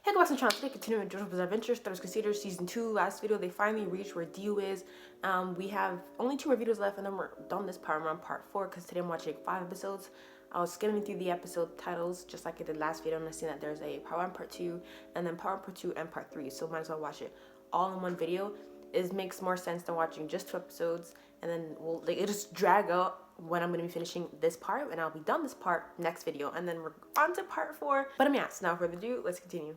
Hey guys, I'm today continuing Jojos Adventures, Stardust Crusaders Season 2. Last video, they finally reached where Dio is. We have only 2 more videos left and then we're done this part. We're on part 4 because today I'm watching 5 episodes. I was skimming through the episode titles just like I did last video and I seen that there's a part 1, part 2, and then part 1, part 2, and part 3. So might as well watch it all in one video. It makes more sense than watching just 2 episodes and then it'll just drag out when I'm going to be finishing this part, and I'll be done this part next video, and then we're on to part 4. But yeah, so now further ado, let's continue.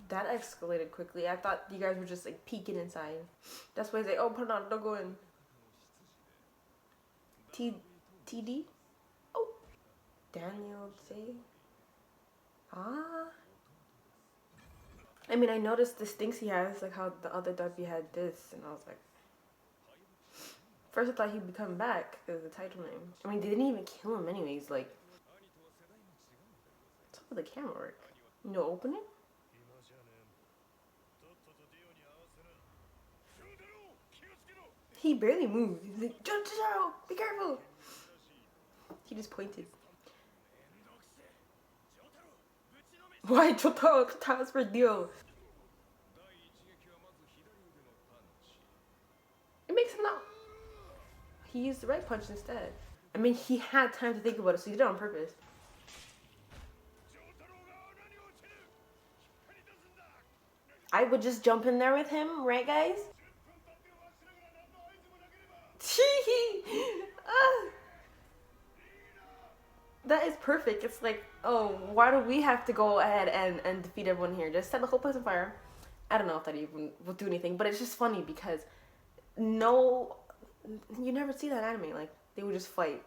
That escalated quickly. I thought you guys were just like peeking inside. That's why I say, oh, put it on, don't go in. TD? Oh, Daniel say. Ah. I mean, I noticed this things he has, like how the other W had this, and I was like, first I thought he'd be coming back as the title name. I mean, they didn't even kill him anyways. Like, what's up with the camera work? No opening? He barely moved. He's like, Jojo, be careful. He just pointed. Why Jotaro? Jotaro's for Dio. It makes him not. He used the right punch instead. I mean, he had time to think about it, so he did it on purpose. I would just jump in there with him, right, guys? That is perfect. It's like, oh, why do we have to go ahead and defeat everyone here? Just set the whole place on fire. I don't know if that even will do anything, but it's just funny because you never see that anime. Like, they would just fight.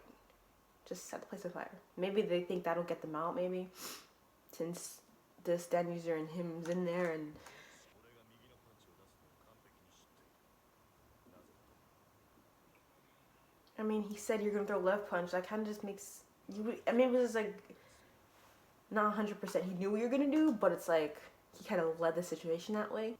Just set the place on fire. Maybe they think that'll get them out, maybe. Since the stand user and him's in there and... I mean, he said you're gonna throw left punch. That kind of just makes you. I mean, it was just like not 100%. He knew what you're gonna do, but it's like he kind of led the situation that way.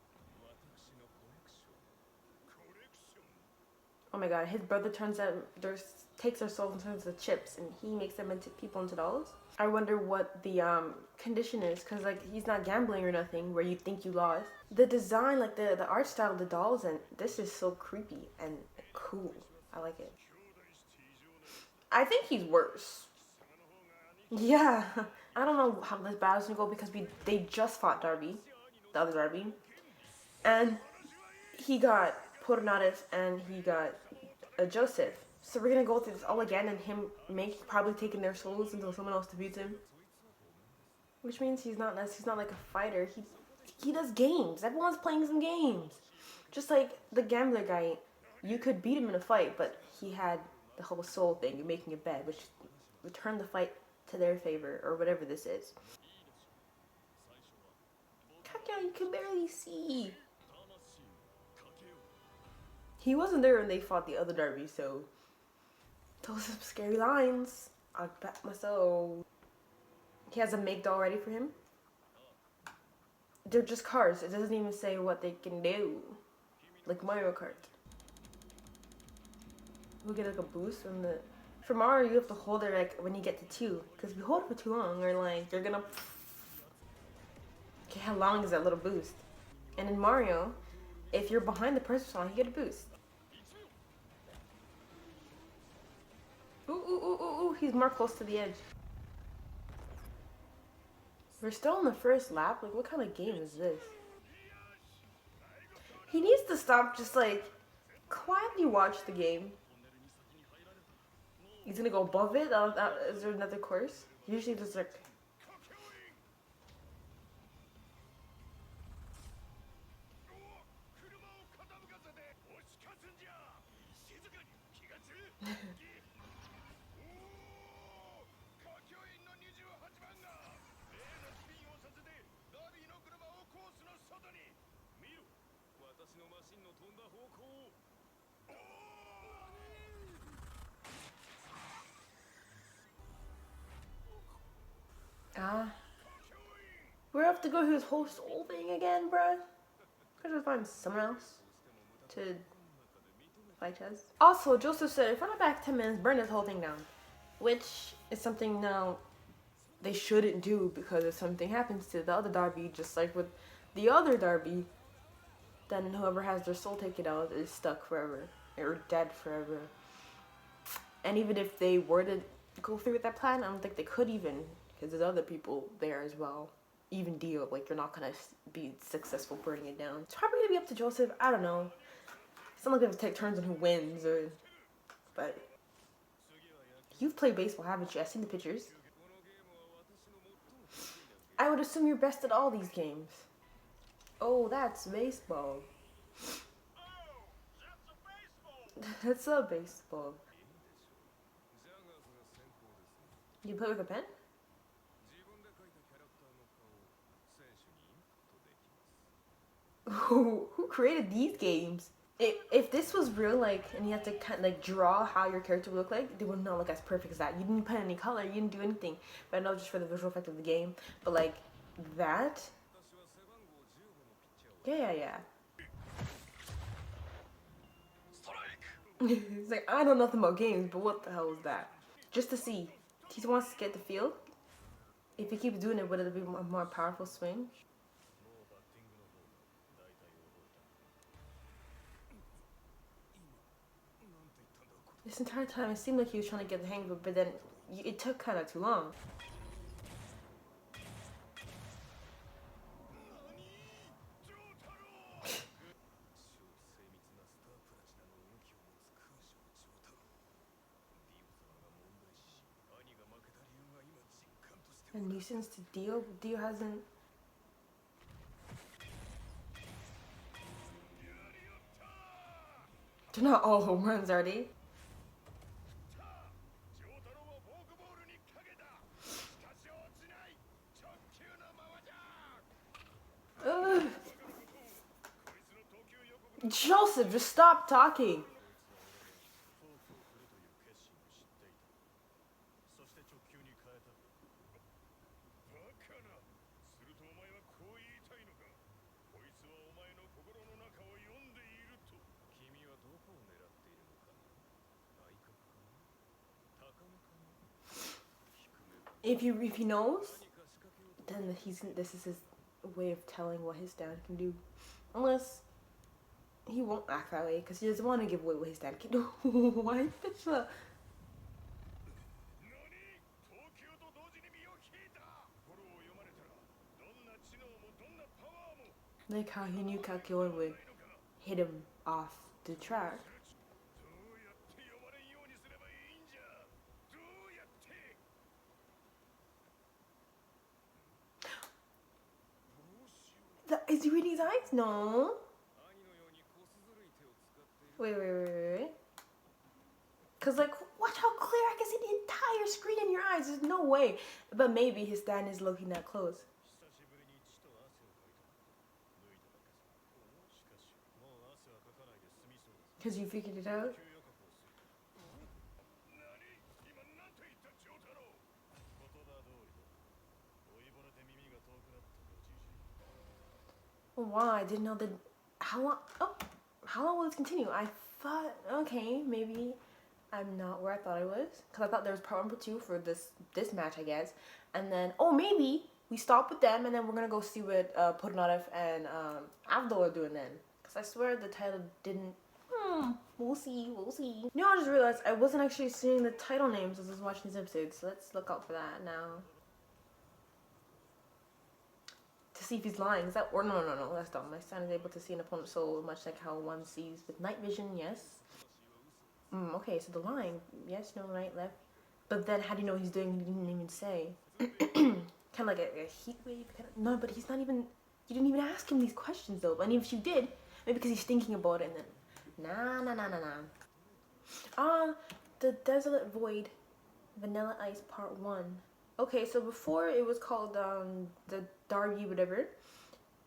Oh my god, his brother takes their souls and turns into chips, and he makes them into people into dolls. I wonder what the condition is, cause like he's not gambling or nothing where you think you lost. The design, like the art style of the dolls, and this is so creepy and cool. I like it. I think he's worse. Yeah. I don't know how this battle's gonna go because they just fought Darby, the other Darby, and he got Pornatus and he got Joseph. So we're gonna go through this all again and him probably taking their souls until someone else defeats him. Which means he's not like a fighter. He does games. Everyone's playing some games. Just like the gambler guy, you could beat him in a fight, but he had the whole soul thing. You're making a bet, which returned the fight to their favor, or whatever this is. KÄUSU, you can barely see. He wasn't there when they fought the other Darby, so those are some scary lines. I bet myself. He has a make doll ready for him. They're just cards. It doesn't even say what they can do. Like Mario Kart. We'll get like a boost from the... For Mario, you have to hold it like when you get to 2. Because if you hold it for too long, or like, you're gonna... Okay, how long is that little boost? And in Mario, if you're behind the person song, you get a boost. Ooh, ooh, ooh, ooh, ooh, he's more close to the edge. We're still in the first lap? Like, what kind of game is this? He needs to stop just like, quietly watch the game. He's gonna go above it? Is there another course? Usually there's like... We have to go through this whole soul thing again, bruh. Could just find someone else to fight us. Also, Joseph said, if I go back 10 minutes, burn this whole thing down. Which is something now they shouldn't do, because if something happens to the other Darby, just like with the other Darby, then whoever has their soul taken out is stuck forever or dead forever. And even if they were to go through with that plan, I don't think they could, even because there's other people there as well. Even Dio, like, you're not gonna be successful burning it down. It's probably gonna be up to Joseph. I don't know. It's not gonna take turns on who wins, but you've played baseball, haven't you? I've seen the pictures. I would assume you're best at all these games. Oh, that's baseball. That's a baseball. You play with a pen? Who created these games? If this was real, like, and you had to kind of, like, draw how your character would look like, they would not look as perfect as that. You didn't put any color, you didn't do anything. But I know just for the visual effect of the game. But, like, that? Yeah. It's like, I know nothing about games, but what the hell is that? Just to see. He wants to get the feel. If he keeps doing it, would it be a more powerful swing? This entire time, it seemed like he was trying to get the hang of it, but then it took kind of too long. A nuisance to Dio? Dio hasn't... They're not all home runs, are they? Ugh. Joseph, just stop talking. If he knows, then this is his way of telling what his stand can do. Unless he won't act that way because he doesn't want to give away what his stand can do. Why? Like how he knew Kakyoin would hit him off the track. Is he reading his eyes? No. Wait. Cause like, watch how clear I can see the entire screen in your eyes. There's no way. But maybe his stand is looking that close. Cause you figured it out? Wow, I didn't know that. How long? Oh, how long will this continue? I thought, okay, maybe I'm not where I thought I was, because I thought there was part 1, part 2 for this match, I guess, and then maybe we stop with them, and then we're gonna go see what Podnarev and Avdol are doing then, because I swear the title didn't. We'll see. You know, I just realized I wasn't actually seeing the title names as I was watching these episodes, so let's look out for that now. To see if he's lying. Is that or no, that's dumb. My stand is able to see an opponent's soul, much like how one sees with night vision. Yes. Okay, so the lying. Yes, no, right, left. But then how do you know what he's doing? He didn't even say. Kind of like a heat wave. No, but he's not even. You didn't even ask him these questions though. I mean, if you did, maybe because he's thinking about it and then. Nah. The Desolate Void, Vanilla Ice Part 1. Okay, so before it was called the Darby whatever,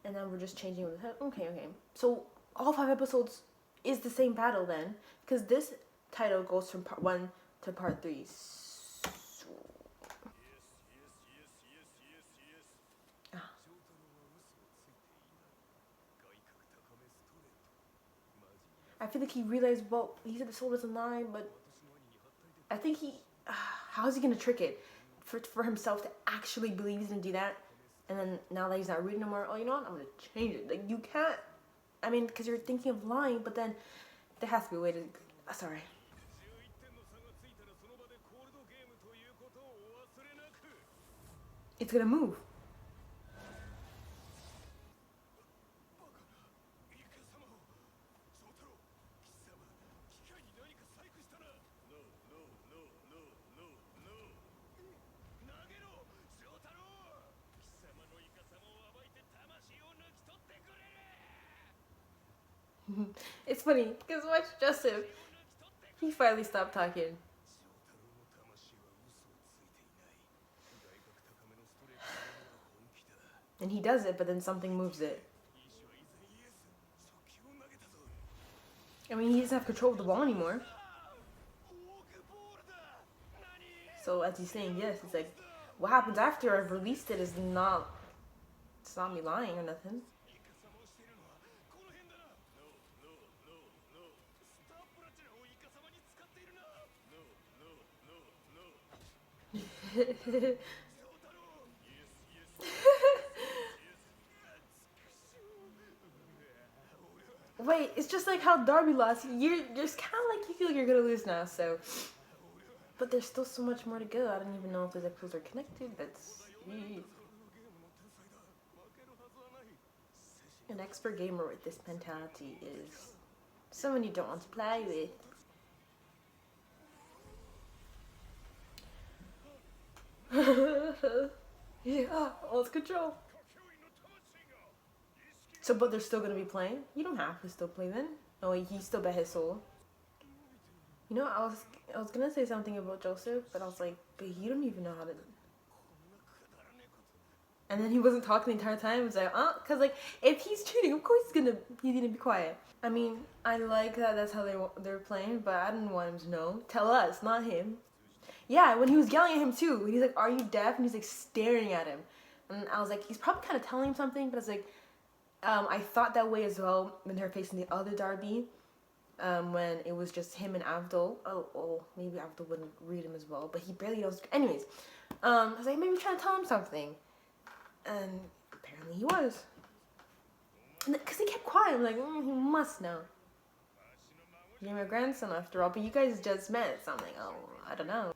and then we're just changing it. Okay. So all 5 episodes is the same battle then, because this title goes from part 1 to part 3. I feel like he realized, well, he said the soul doesn't lie, but I think how's he gonna trick it? for himself to actually believe he's gonna do that. And then now that he's not rude no more, oh, you know what? I'm gonna change it. Like, you can't. I mean, because you're thinking of lying, but then there has to be a way to. Sorry. It's gonna move. It's funny because watch Joseph. He finally stopped talking. And he does it, but then something moves it. I mean, he doesn't have control of the ball anymore. So as he's saying, yes, it's like, what happens after I've released it is not, it's not me lying or nothing. Wait, it's just like how Darby lost. You're just kind of like, you feel like you're gonna lose now, so. But there's still so much more to go. I don't even know if those episodes are connected. That's an expert gamer with this mentality is someone you don't want to play with. Yeah, lost control. So, but they're still gonna be playing? You don't have to still play then. Oh wait, he still bet his soul. You know, I was gonna say something about Joseph, but I was like, but you don't even know how to. And then he wasn't talking the entire time. It was like, cause like if he's cheating, of course he's gonna be quiet. I mean, I like that that's how they're playing, but I didn't want him to know. Tell us, not him. Yeah, when he was yelling at him too, he's like, "Are you deaf?" And he's like staring at him, and I was like, he's probably kind of telling him something, but I was like, I thought that way as well when they were facing the other Darby. When it was just him and Abdul. Oh, maybe Abdul wouldn't read him as well, but he barely knows. Anyways, I was like, maybe trying to tell him something, and apparently he was. Because he kept quiet. I'm like, he must know. You're my grandson after all, but you guys just met, so I'm like, oh, I don't know.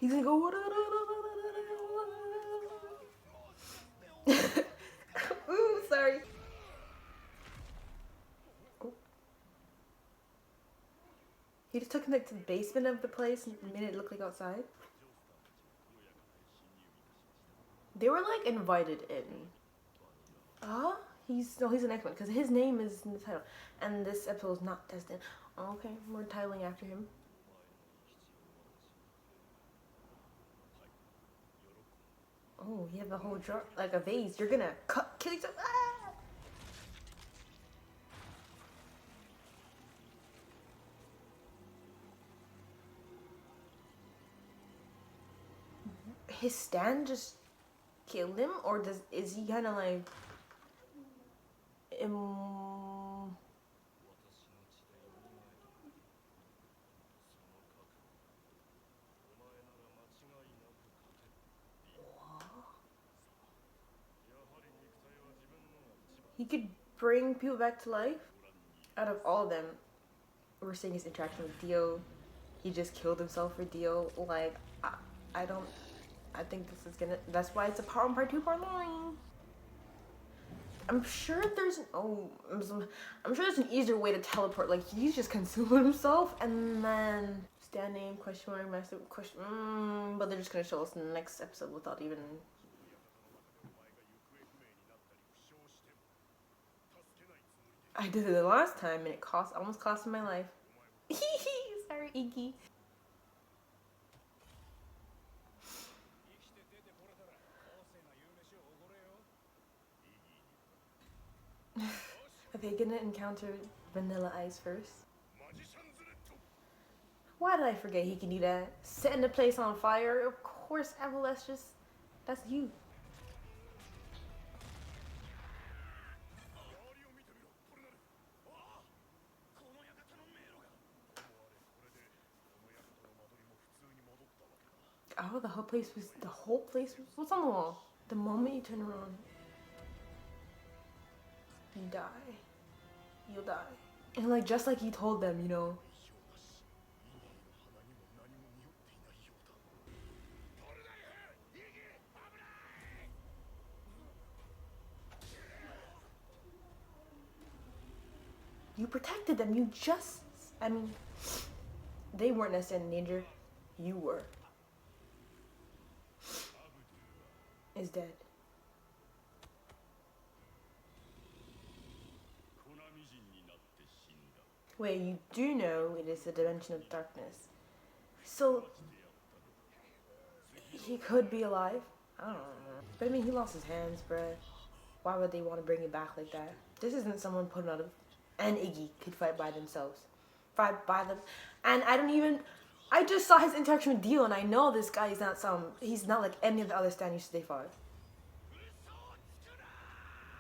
He's gonna go. Ooh, sorry. Oh. He just took him like to the basement of the place and made it look like outside. They were like invited in. He's the next one because his name is in the title, and this episode is not destined. Oh, okay, we're titling after him. Oh, you have a whole jar, like a vase. You're gonna kill yourself. Ah! His stand just killed him, or is he kind of like? He could bring people back to life. Out of all of them, we're seeing his interaction with Dio. He just killed himself for Dio. Like, I think this is gonna. That's why it's a part 1, part 2, part 9. I'm sure there's I'm sure there's an easier way to teleport. Like, he's just consuming himself and then stand name question mark massive question. But they're just gonna show us in the next episode without even. I did it the last time and it almost cost me my life. Sorry, Iggy. Are they gonna encounter Vanilla Ice first? Why did I forget he can do that? Setting the place on fire? Of course, Evel, that's you. Oh, the whole place was what's on the wall? The moment you turn around, you die. You'll die. And like just like he told them, you know. You protected them. You just, I mean, they weren't necessarily in danger. You were. Is dead. Wait, you do know it is a dimension of darkness. So, he could be alive? I don't know. But I mean, he lost his hands, bruh. Why would they want to bring him back like that? This isn't someone putting out of... And Iggy could fight by themselves. Fight by them. And I just saw his interaction with Dio, and I know this guy is not he's not like any of the other standards they fought.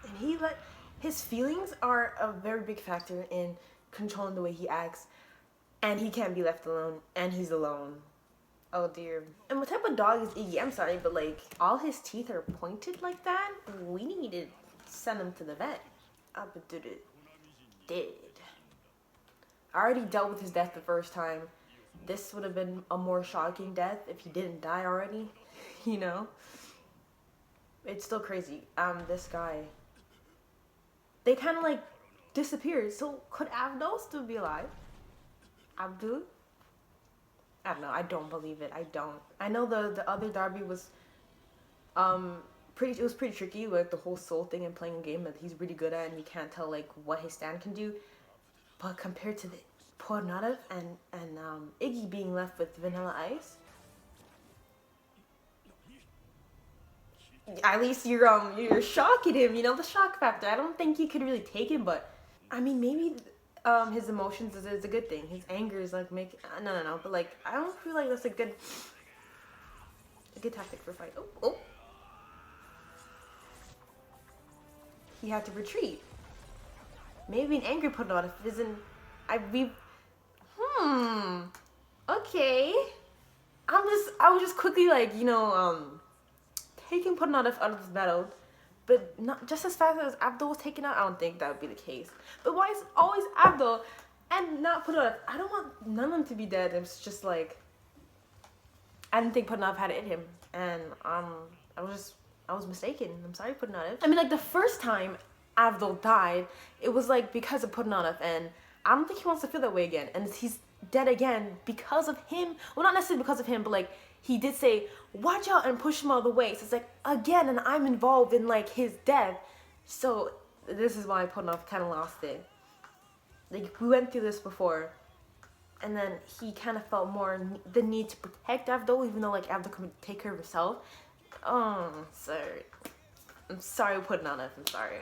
And his feelings are a very big factor in controlling the way he acts. And he can't be left alone, and he's alone. Oh dear. And what type of dog is Iggy? I'm sorry, but like, all his teeth are pointed like that? We need to send him to the vet. Dead. I already dealt with his death the first time. This would have been a more shocking death if he didn't die already. You know? It's still crazy. This guy. They kind of like disappeared. So could Abdul still be alive? Abdul? I don't know. I don't believe it. I don't. I know the other Darby was it was pretty tricky, like the whole soul thing and playing a game that he's really good at, and you can't tell like what his stand can do. But compared to the Pornadav and Iggy being left with Vanilla Ice, at least you're shocking him, you know, the shock factor. I don't think he could really take it, but I mean maybe his emotions is a good thing. His anger is like no, but like I don't feel like that's a good tactic for a fight. Oh. He had to retreat. Maybe an angry Pornadav isn't. Okay. I was just quickly like, you know, taking Pornadav out of the battle, but not just as fast as Abdul was taken out. I don't think that would be the case. But why is it always Abdul and not Pornadav? I don't want none of them to be dead. It's just like I didn't think Pornadav had it in him, and I was mistaken. I'm sorry, Pornadav. I mean, like the first time Abdul died, it was like because of Pornadav, and I don't think he wants to feel that way again. And he's dead again because of him. Well, not necessarily because of him, but like he did say, "Watch out," and push him out of the way. So it's like again, and I'm involved in like his death. So this is why Pornadav kind of lost it. Like we went through this before, and then he kind of felt more the need to protect Abdul, even though like Abdul could take care of himself. Oh, sorry. I'm sorry putting on it. I'm sorry.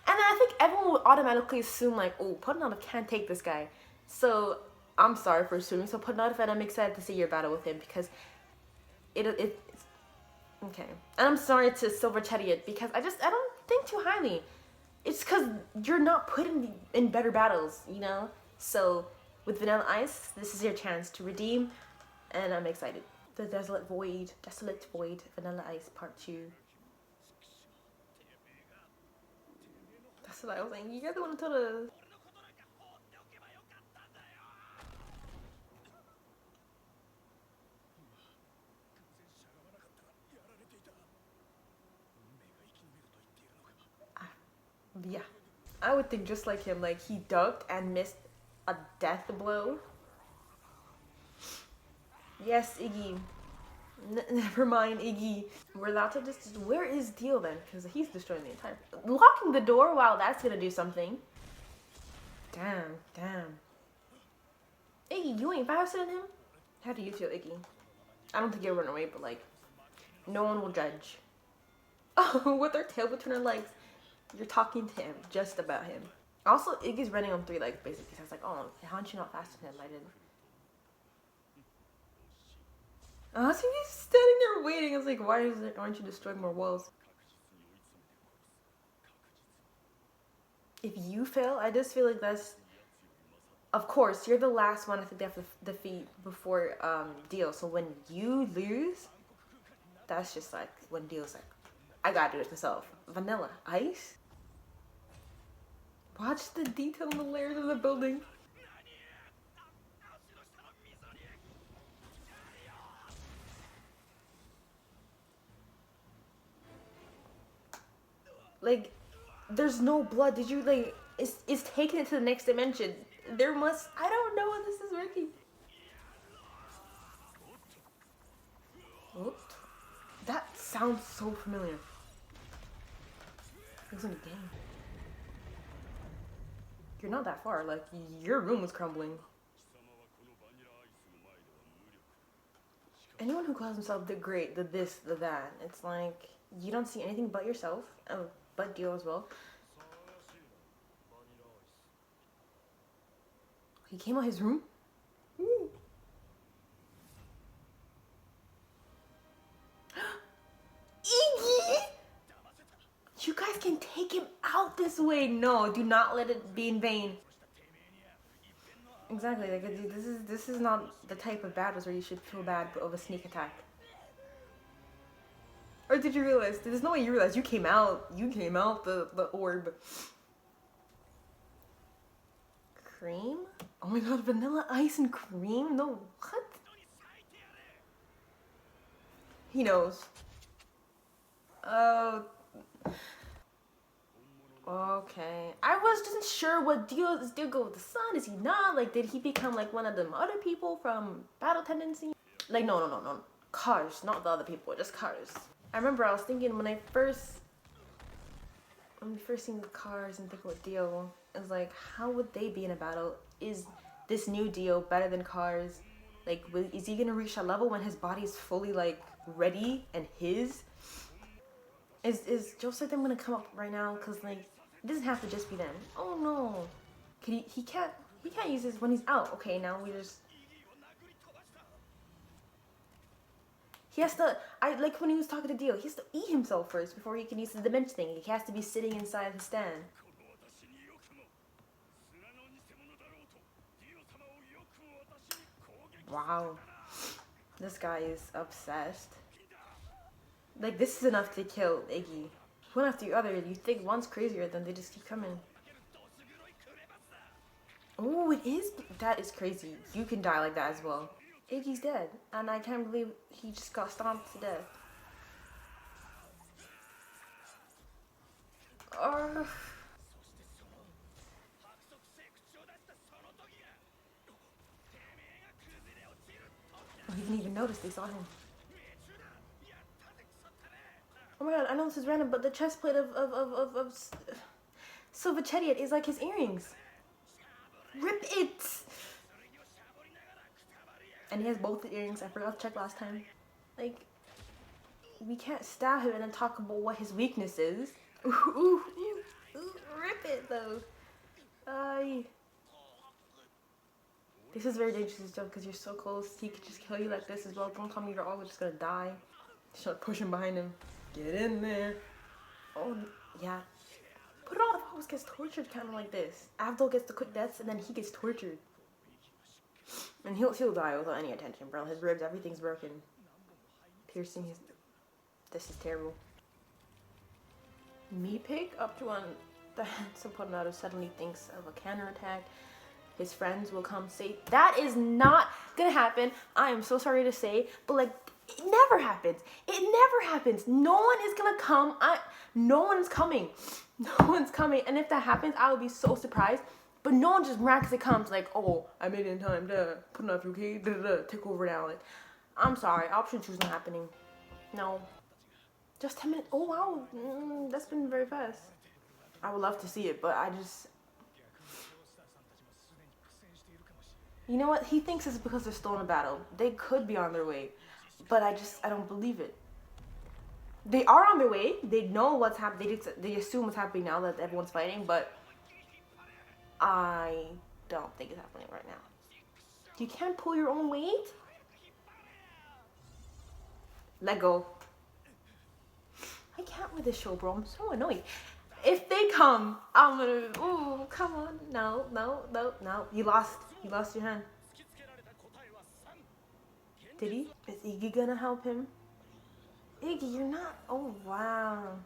And then I think everyone would automatically assume like, oh, Pornadav can't take this guy. So I'm sorry for assuming. So Pornadav, and I'm excited to see your battle with him because it's okay. And I'm sorry to Silver Chetty it because I don't think too highly. It's because you're not put in better battles, you know. So with Vanilla Ice, this is your chance to redeem, and I'm excited. The Desolate Void, Vanilla Ice Part 2. That's what I was saying. You guys want to tell the... Yeah. I would think just like him, like he ducked and missed a death blow. Yes, Iggy. Never mind, Iggy. We're allowed to just... Where is Dio then? Because he's destroying the entire... Locking the door? Wow, that's gonna do something. Damn. Iggy, you ain't faster than him? How do you feel, Iggy? I don't think you'll run away, but like... No one will judge. Oh, with her tail between her legs. You're talking to him. Just about him. Also, Iggy's running on 3 legs, basically. So I was like, oh, aren't you not faster than him? I didn't... So he's standing there waiting. I was like, aren't you destroying more walls? If you fail, I just feel like that's of course, you're the last one I think they have to defeat before Dio. So when you lose, that's just like when Dio's like, I gotta do it myself. Vanilla Ice? Watch the detail in the layers of the building. Like, there's no blood. Did you, like, it's taking it to the next dimension. There must, I don't know how this is working. Oops. That sounds so familiar. It was in a game. You're not that far. Like, your room was crumbling. Anyone who calls himself the great, the this, the that, it's like, you don't see anything but yourself. Oh, but Dio as well. He came out his room? Ooh. Iggy! You guys can take him out this way. No, do not let it be in vain. Exactly, like this is not the type of battles where you should feel bad of a sneak attack. Or did you realize? There's no way you realized you came out the orb. Cream? Oh my god, vanilla ice and cream? No, what? He knows. Oh. Okay. I wasn't sure what deal is Dio go with the sun. Is he not? Like, did he become like one of them other people from Battle Tendency? Like, no. Cars, not the other people, just cars. I remember I was thinking when we first seen the cars and think about Dio, it was like, how would they be in a battle? Is this new Dio better than cars? Like, is he gonna reach that level when his body is fully like ready and his? Is Joseph them gonna come up right now? Cause like, it doesn't have to just be them. Oh no, he can't use this when he's out. Okay, now we just. He has to, I like when he was talking to Dio, he has to eat himself first before he can use the dimension thing. He has to be sitting inside his stand. Wow. This guy is obsessed. Like, this is enough to kill Iggy. One after the other, you think one's crazier, then they just keep coming. Oh, it is? That is crazy. You can die like that as well. Iggy's dead, and I can't believe he just got stomped to death. Oh, he didn't even notice they saw him. Oh my god, I know this is random, but the chest plate of Silverchetiet is like his earrings. Rip it! And he has both the earrings. I forgot to check last time. Like, we can't stab him and then talk about what his weakness is. Ooh, rip it though. This is very dangerous, Joe, because you're so close. He could just kill you like this as well. Don't tell me you're all just gonna die. Start pushing behind him. Get in there. Oh, yeah. Put it on if Host gets tortured kind of like this. Abdul gets the quick deaths and then he gets tortured. And he'll die without any attention, bro. His ribs, everything's broken. Piercing his... This is terrible. Me pick up to one. The handsome Pornado suddenly thinks of a counterattack. His friends will come say... That is not gonna happen. I am so sorry to say, but like, it never happens. It never happens. No one is gonna come. No one's coming. No one's coming. And if that happens, I would be so surprised. But no one just miraculously comes like, oh, I made it in time to put enough, okay? Take over now. Like, I'm sorry. Option 2 is not happening. No. Just 10 minutes. Oh, wow. That's been very fast. I would love to see it, but I just... You know what? He thinks it's because they're still in a battle. They could be on their way. But I don't believe it. They are on their way. They know what's happening. They assume what's happening now that everyone's fighting, but... I don't think it's happening right now. You can't pull your own weight? Let go. I can't with this show, bro. I'm so annoyed. If they come, I'm gonna. Ooh, come on. No, no, no, no. You lost. You lost your hand. Did he? Is Iggy gonna help him? Iggy, you're not. Oh, wow.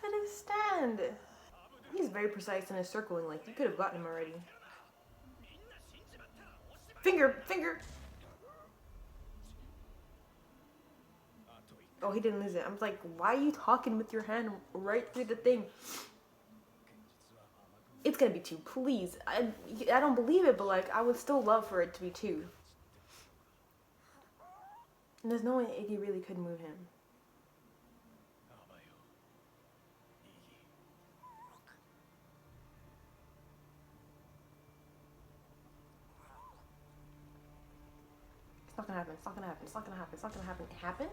Look at his stand. He's very precise in his circling. Like, you could have gotten him already. Finger, finger. Oh, he didn't lose it. I'm like, why are you talking with your hand right through the thing? It's gonna be 2, please. I don't believe it, but like, I would still love for it to be 2. And there's no way Iggy really could move him. It's not gonna happen. It's not gonna happen. It's not gonna happen. It's not gonna happen. It happened?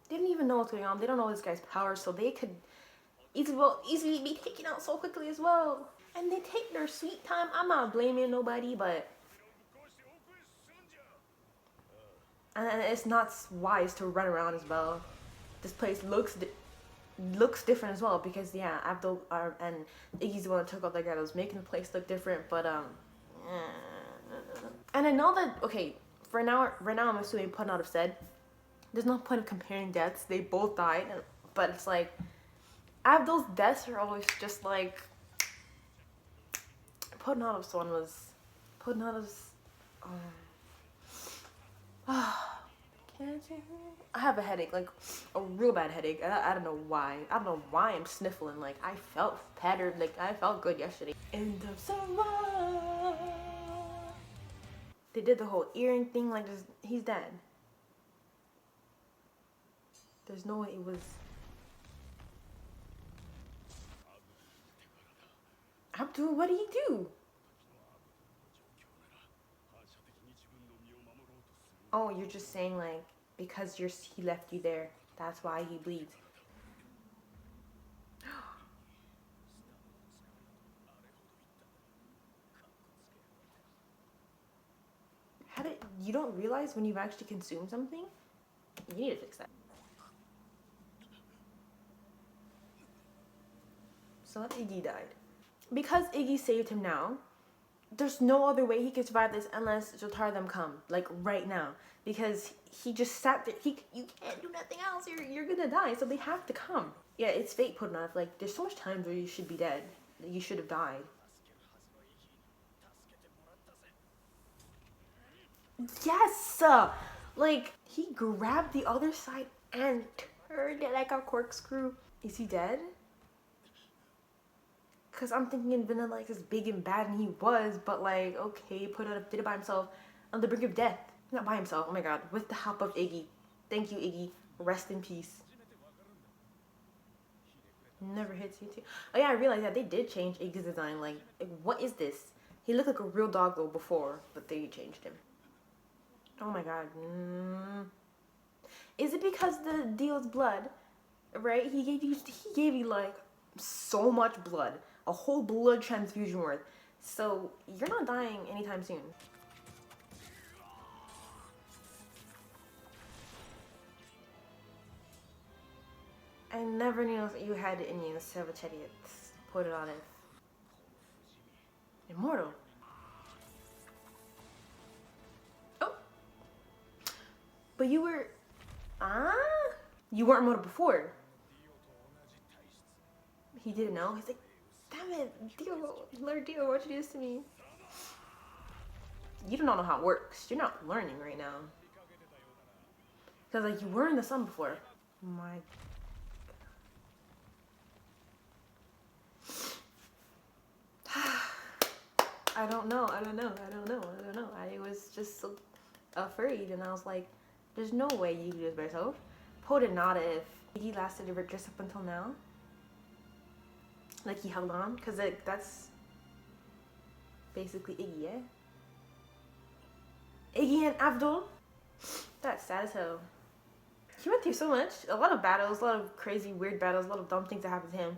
They didn't even know what's going on. They don't know this guy's power, so they could easily be taken out so quickly as well. And they take their sweet time. I'm not blaming nobody, but and it's not wise to run around as well. This place looks different as well because yeah, Abdul and Iggy's the one that took out that guy that was making the place look different. But and I know that okay, for now, right now I'm assuming put not have said. There's no point of comparing deaths. They both died, but it's like Abdul's deaths are always just like Podnatov's one was Podnatov's. Can't you hear me? I have a headache, like a real bad headache. I don't know why. I don't know why I'm sniffling. Like I felt pattered. Like I felt good yesterday. End of summer. They did the whole earring thing. Like he's dead. There's no way it was. Abdul, what did he do? Oh, you're just saying like because he left you there. That's why he bleeds. You don't realize when you've actually consumed something? You need to fix that. So Iggy died. Because Iggy saved him now, there's no other way he could survive this unless Jotaro them come, like right now. Because he just sat there. You can't do nothing else. You're gonna die. So they have to come. Yeah, it's fate put enough. Like there's so much times where you should be dead. You should have died. Yes! Like he grabbed the other side and turned it like a corkscrew. Is he dead? Cause I'm thinking Vanilla Ice is big and bad, and he was, but like, okay, did it by himself on the brink of death. Not by himself, oh my god, with the help of Iggy. Thank you, Iggy. Rest in peace. Never hits you too. Oh yeah, I realized that they did change Iggy's design. Like, what is this? He looked like a real dog though before, but they changed him. Oh my god. Is it because the deal's blood? Right? He gave you like so much blood. A whole blood transfusion worth. So you're not dying anytime soon. I never knew you had it in you, Savacheriot. Put it on it. Immortal. Oh. But you were... You weren't immortal before. He didn't know. He's like, damn it, Dio, Lord Dio, what'd you do this to me? You don't know how it works. You're not learning right now. Because like you were in the sun before. My I don't know. I was just so afraid, and I was like, there's no way you can do this by yourself. Podinata if he lasted just up until now. Like he held on, because like, that's basically Iggy, yeah? Iggy and Abdul? That's sad as hell. He went through so much. A lot of battles, a lot of crazy, weird battles, a lot of dumb things that happened to him.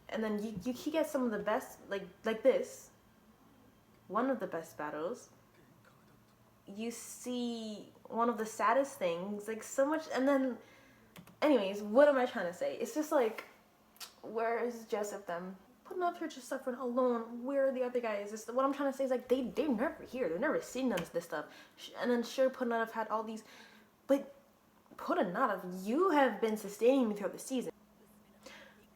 And then he gets some of the best, like this. One of the best battles. You see one of the saddest things, like so much, and then, anyways, what am I trying to say? It's just like, where is Joseph them? Putting up here just suffering alone. Where are the other guys? It's, what I'm trying to say is like, they're never here. They've never seen none of this stuff. And then sure, Putnov had all these, but Putnov, you have been sustaining me throughout the season.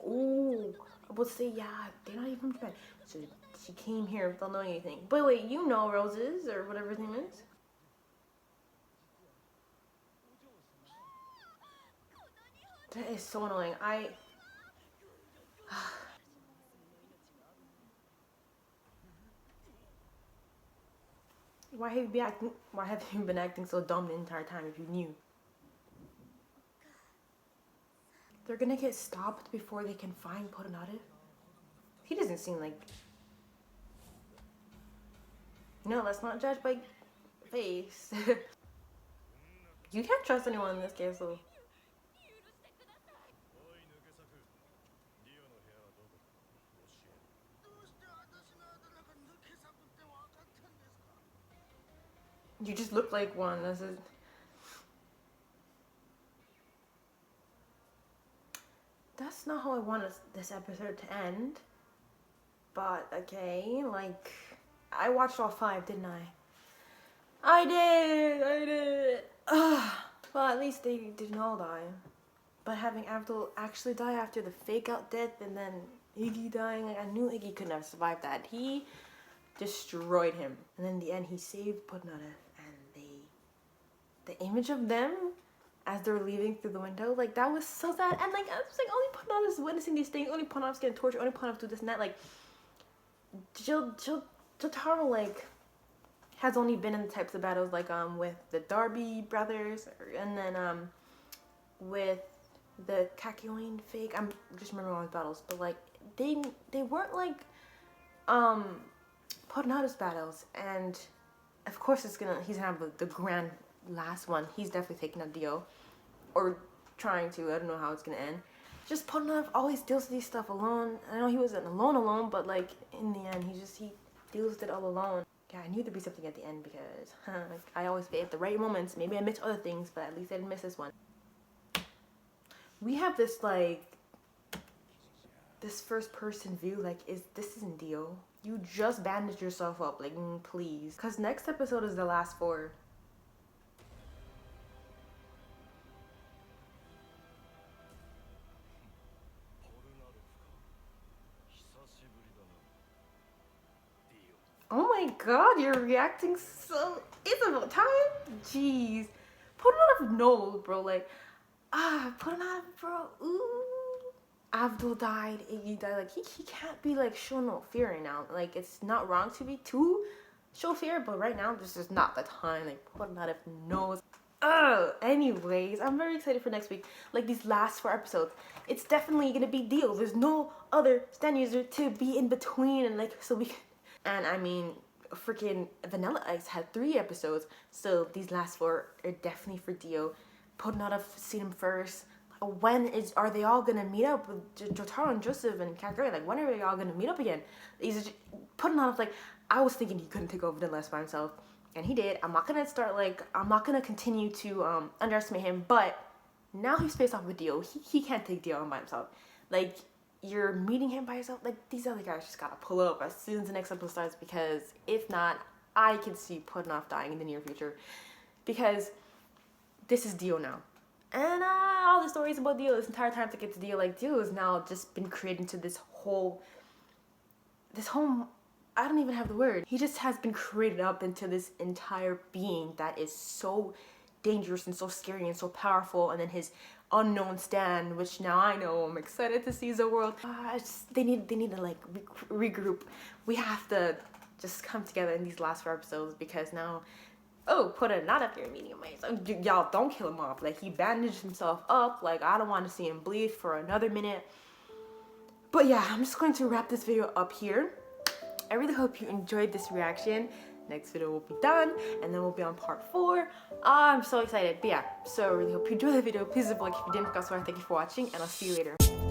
Ooh, I would say, yeah, they're not even from Japan. So she came here without knowing anything. But wait, you know Roses, or whatever his name is? That is so annoying. Why have you been acting so dumb the entire time if you knew? They're gonna get stopped before they can find Putnov? He doesn't seem like... No, let's not judge by face. You can't trust anyone in this castle. You just look like one. That's it. That's not how I want this episode to end. But, okay, like... I watched all 5, didn't I? I did! Ugh. Well, at least they didn't all die. But having Abdul actually die after the fake-out death and then Iggy dying, like, I knew Iggy couldn't have survived that. He destroyed him. And then in the end, he saved Putnov. The image of them as they're leaving through the window, like, that was so sad. And like, I was like, only Putnov is witnessing these things, only Putnov's getting tortured, only Putnov do this and that. Like, Jotaro, like, has only been in the types of battles like with the Darby brothers, and then with the Kakyoin fake. I'm just remembering all his battles, but like they weren't like Putnov's battles. And of course he's gonna have the grand last one. He's definitely taking a deal, or trying to. I don't know how it's gonna end. Just Putnov always deals with these stuff alone. I know he wasn't alone, but like in the end, he deals with it all alone. Yeah, I knew there'd be something at the end because like, I always wait at the right moments. Maybe I missed other things, but at least I didn't miss this one. We have this like this first person view. Like, this isn't Dio. You just bandaged yourself up. Like, please. Cause next episode is the last 4. Oh my god, you're reacting so... It's about time? Jeez. Putnov knows, bro. Like, Putnov, bro. Ooh. Abdul died, Iggy died. Like, he can't be, like, showing no fear right now. Like, it's not wrong to be too show fear, but right now, this is not the time. Like, Putnov knows. Anyways, I'm very excited for next week. Like, these last 4 episodes. It's definitely gonna be Dio. There's no other stand user to be in between, and, like, so we can... And I mean, freaking Vanilla Ice had 3 episodes, so these last 4 are definitely for Dio. Putnov, I've seen him first. When are they all gonna meet up with Jotaro and Joseph and Kakyoin? Like, when are they all gonna meet up again? Putnov, like, I was thinking he couldn't take over Vanilla Ice by himself, and he did. I'm not gonna continue to underestimate him, but now he's faced off with Dio. He can't take Dio on by himself. Like, you're meeting him by yourself. Like, these other guys just gotta pull up as soon as the next episode starts, because if not, I can see Putnov dying in the near future, because this is Dio now. And all the stories about Dio this entire time to get to Dio, like, Dio has now just been created into this whole, I don't even have the word. He just has been created up into this entire being that is so dangerous and so scary and so powerful. And then his unknown stand, which now I know. I'm excited to see the world. They need to like regroup. We have to just come together in these last 4 episodes, because now, put a knot up your medium ways. Y'all don't kill him off. Like, he bandaged himself up. Like, I don't want to see him bleed for another minute. But yeah, I'm just going to wrap this video up here. I really hope you enjoyed this reaction. next video will be done, and then we'll be on part 4. I'm so excited. But yeah, so I really hope you enjoyed the video. Please leave a like if you didn't. Also, thank you for watching, and I'll see you later.